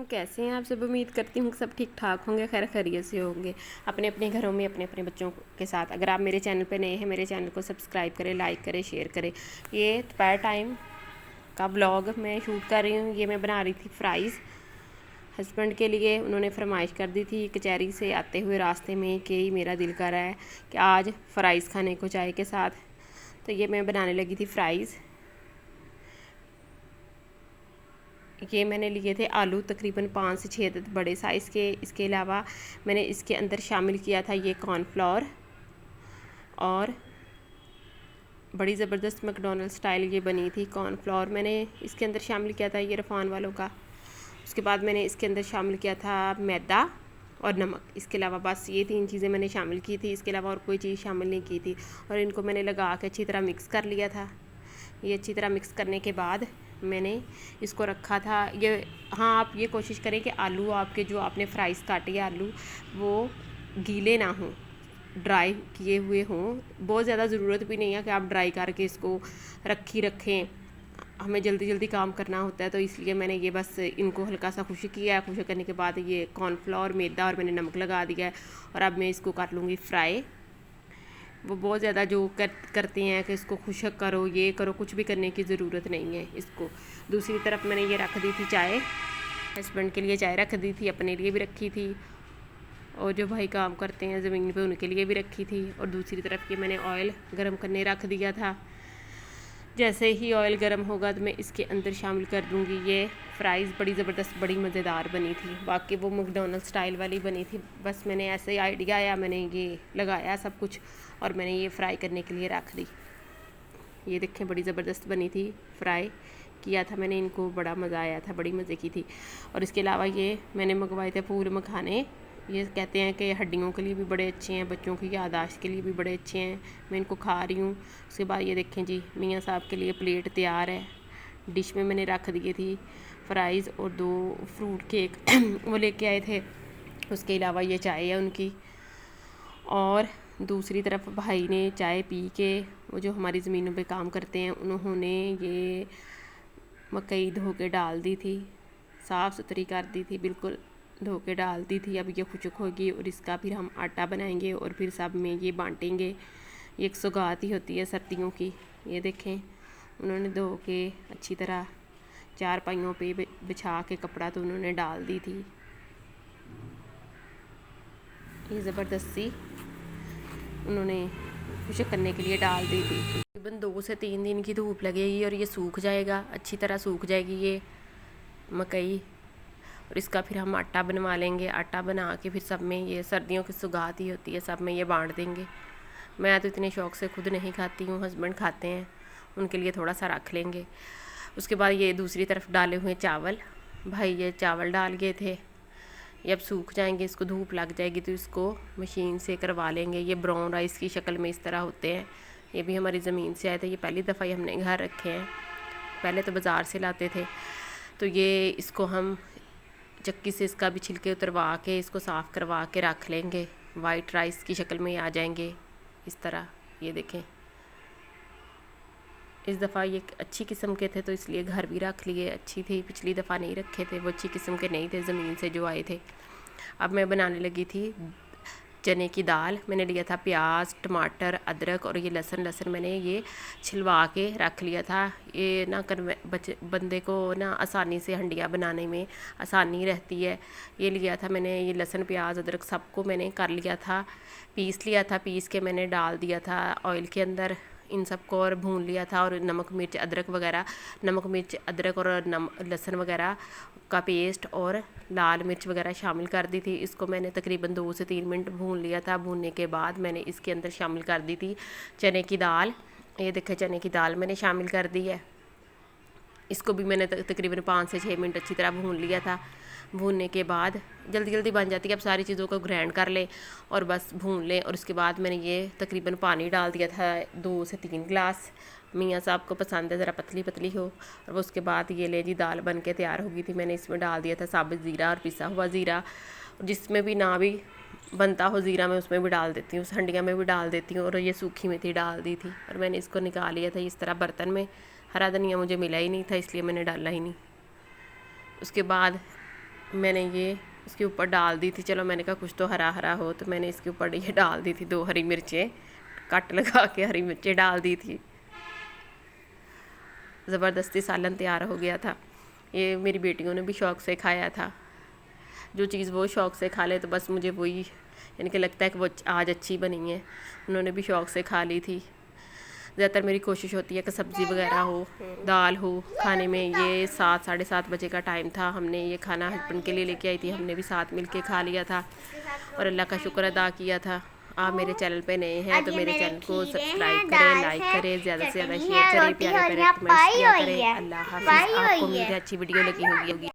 कैसे हैं आप सब। उम्मीद करती हूँ कि सब ठीक ठाक होंगे, खैर खैरियत से होंगे अपने अपने घरों में अपने अपने बच्चों के साथ। अगर आप मेरे चैनल पे नए हैं, मेरे चैनल को सब्सक्राइब करें, लाइक करें, शेयर करें। ये दोपहर टाइम का ब्लॉग मैं शूट कर रही हूँ। ये मैं बना रही थी फ्राइज़ हस्बैंड के लिए। उन्होंने फरमाइश कर दी थी कचहरी से आते हुए रास्ते में कि मेरा दिल कर रहा है कि आज फ़्राइज़ खाने को चाय के साथ। तो ये मैं बनाने लगी थी फ्राइज़। ये मैंने लिए थे आलू तकरीबन 5 से 6 बड़े साइज़ के। इसके अलावा मैंने इसके अंदर शामिल किया था ये कॉर्नफ्लोर, और बड़ी ज़बरदस्त मैकडॉनल्ड स्टाइल ये बनी थी। कॉर्नफ्लोर मैंने इसके अंदर शामिल किया था, ये रफ़ान वालों का। उसके बाद मैंने इसके अंदर शामिल किया था मैदा और नमक। इसके अलावा बस ये 3 चीज़ें मैंने शामिल की थी, इसके अलावा और कोई चीज़ शामिल नहीं की थी। और इनको मैंने लगा के अच्छी तरह मिक्स कर लिया था। ये अच्छी तरह मिक्स करने के बाद मैंने इसको रखा था। ये हाँ, आप ये कोशिश करें कि आलू आपके जो आपने फ्राइज़ काटे हैं आलू वो गीले ना हों, ड्राई किए हुए हों। बहुत ज़्यादा ज़रूरत भी नहीं है कि आप ड्राई करके इसको रखें। हमें जल्दी जल्दी काम करना होता है, तो इसलिए मैंने ये बस इनको हल्का सा खुश्क किया है। खुश्क करने के बाद ये कॉर्नफ्लोर, मैदा और मैंने नमक लगा दिया है। और अब मैं इसको कर लूँगी फ्राई। वो बहुत ज़्यादा जो करते हैं कि इसको खुश्क करो, ये करो, कुछ भी करने की ज़रूरत नहीं है इसको। दूसरी तरफ मैंने ये रख दी थी चाय, हस्बैंड के लिए चाय रख दी थी, अपने लिए भी रखी थी, और जो भाई काम करते हैं ज़मीन पे उनके लिए भी रखी थी। और दूसरी तरफ ये मैंने ऑयल गर्म करने रख दिया था। जैसे ही ऑयल गर्म होगा तो मैं इसके अंदर शामिल कर दूँगी ये फ्राइज़। बड़ी ज़बरदस्त, बड़ी मज़ेदार बनी थी। बाकी वो मैकडॉनल्ड स्टाइल वाली बनी थी। बस मैंने ऐसे ही आइडिया आया, मैंने ये लगाया सब कुछ और मैंने ये फ्राई करने के लिए रख दी। ये देखें, बड़ी ज़बरदस्त बनी थी। फ्राई किया था मैंने इनको, बड़ा मज़ा आया था, बड़ी मज़े की थी। और इसके अलावा ये मैंने मंगवाए थे फूल मखाने। ये कहते हैं कि हड्डियों के लिए भी बड़े अच्छे हैं, बच्चों की यादाश्त के लिए भी बड़े अच्छे हैं। मैं इनको खा रही हूँ। उसके बाद ये देखें जी, मियाँ साहब के लिए प्लेट तैयार है। डिश में मैंने रख दिए थी फ्राइज़ और 2 फ्रूट केक वो लेके आए थे। उसके अलावा ये चाय है उनकी। और दूसरी तरफ भाई ने चाय पी के, वो जो हमारी ज़मीनों पे काम करते हैं, उन्होंने ये मकई धो के डाल दी थी, साफ़ सुथरी कर दी थी, बिल्कुल धो के डाल दी थी। अब ये खुशक होगी और इसका फिर हम आटा बनाएंगे और फिर सब में ये बांटेंगे। ये एक सौगात ही होती है सर्दियों की। ये देखें, उन्होंने धो के अच्छी तरह 4 पाइयों पे बिछा के कपड़ा तो उन्होंने डाल दी थी। ये ज़बरदस्ती उन्होंने खुशक करने के लिए डाल दी थी। तकरीबन 2 से 3 दिन की धूप लगेगी और ये सूख जाएगा, अच्छी तरह सूख जाएगी ये मकई। और इसका फिर हम आटा बनवा लेंगे। आटा बना के फिर सब में, ये सर्दियों की सौगात ही होती है, सब में ये बांट देंगे। मैं तो इतने शौक़ से खुद नहीं खाती हूँ, हस्बैंड खाते हैं, उनके लिए थोड़ा सा रख लेंगे। उसके बाद ये दूसरी तरफ डाले हुए चावल, भाई ये चावल डाल गए थे। ये अब सूख जाएंगे, इसको धूप लग जाएगी तो इसको मशीन से करवा लेंगे। ये ब्राउन राइस की शक्ल में इस तरह होते हैं। ये भी हमारी ज़मीन से आए थे, ये पहली दफ़ा ही हमने घर रखे हैं, पहले तो बाज़ार से लाते थे। तो ये इसको हम चक्की से इसका भी छिलके उतरवा के इसको साफ़ करवा के रख लेंगे। वाइट राइस की शक्ल में आ जाएंगे इस तरह। ये देखें, इस दफ़ा ये अच्छी किस्म के थे तो इसलिए घर भी रख लिए। अच्छी थी, पिछली दफ़ा नहीं रखे थे, वो अच्छी किस्म के नहीं थे ज़मीन से जो आए थे। अब मैं बनाने लगी थी चने की दाल। मैंने लिया था प्याज, टमाटर, अदरक और ये लहसुन मैंने ये छिलवा के रख लिया था। ये ना बंदे को ना आसानी से हंडिया बनाने में आसानी रहती है। ये लिया था मैंने, ये लहसुन, प्याज, अदरक सबको मैंने कर लिया था, पीस लिया था। पीस के मैंने डाल दिया था ऑयल के अंदर इन सबको और भून लिया था। और नमक मिर्च अदरक वगैरह, नमक मिर्च अदरक और लहसुन वगैरह का पेस्ट और लाल मिर्च वगैरह शामिल कर दी थी। इसको मैंने तकरीबन 2 से 3 मिनट भून लिया था। भूनने के बाद मैंने इसके अंदर शामिल कर दी थी चने की दाल। ये देखें, चने की दाल मैंने शामिल कर दी है। इसको भी मैंने तकरीबन 5 से 6 मिनट अच्छी तरह भून लिया था। भूनने के बाद जल्दी जल्दी बन जाती है। अब सारी चीज़ों को ग्राइंड कर लें और बस भून लें। और उसके बाद मैंने ये तकरीबन पानी डाल दिया था 2 से 3 गिलास। मियाँ साहब को पसंद है ज़रा पतली पतली हो। और उसके बाद ये ले जी, दाल बन के तैयार हो गई थी। मैंने इसमें डाल दिया था साबुत ज़ीरा और पिसा हुआ ज़ीरा। जिसमें भी ना भी बनता हो ज़ीरा, मैं उसमें भी डाल देती हूँ, हंडिया में भी डाल देती हूँ। और ये सूखी मेथी डाल दी थी और मैंने इसको निकाल लिया था इस तरह बर्तन में। हरा धनिया मुझे मिला ही नहीं था, इसलिए मैंने डाला ही नहीं। उसके बाद मैंने ये इसके ऊपर डाल दी थी। चलो मैंने कहा कुछ तो हरा हरा हो, तो मैंने इसके ऊपर ये डाल दी थी 2 हरी मिर्चें, कट लगा के हरी मिर्चें डाल दी थी। ज़बरदस्ती सालन तैयार हो गया था। ये मेरी बेटियों ने भी शौक़ से खाया था। जो चीज़ वो शौक़ से खा ले तो बस मुझे वही यानी कि लगता है कि वो आज अच्छी बनी है। उन्होंने भी शौक़ से खा ली थी। ज़्यादातर मेरी कोशिश होती है कि सब्ज़ी वगैरह हो, दाल हो खाने में। ये 7 साढ़े 7 बजे का टाइम था। हमने ये खाना हस्बैंड के लिए लेके आई थी, हमने भी साथ मिल के खा लिया था और अल्लाह का शुक्र अदा किया था। आप मेरे चैनल पे नए हैं तो मेरे चैनल को सब्सक्राइब करें, लाइक करें, ज़्यादा से ज़्यादा शेयर करें, प्यारे प्यारे कमेंट्स किया करें। अल्लाह हाफ़िज़। आपको उम्मीद है अच्छी वीडियो लगी होगी।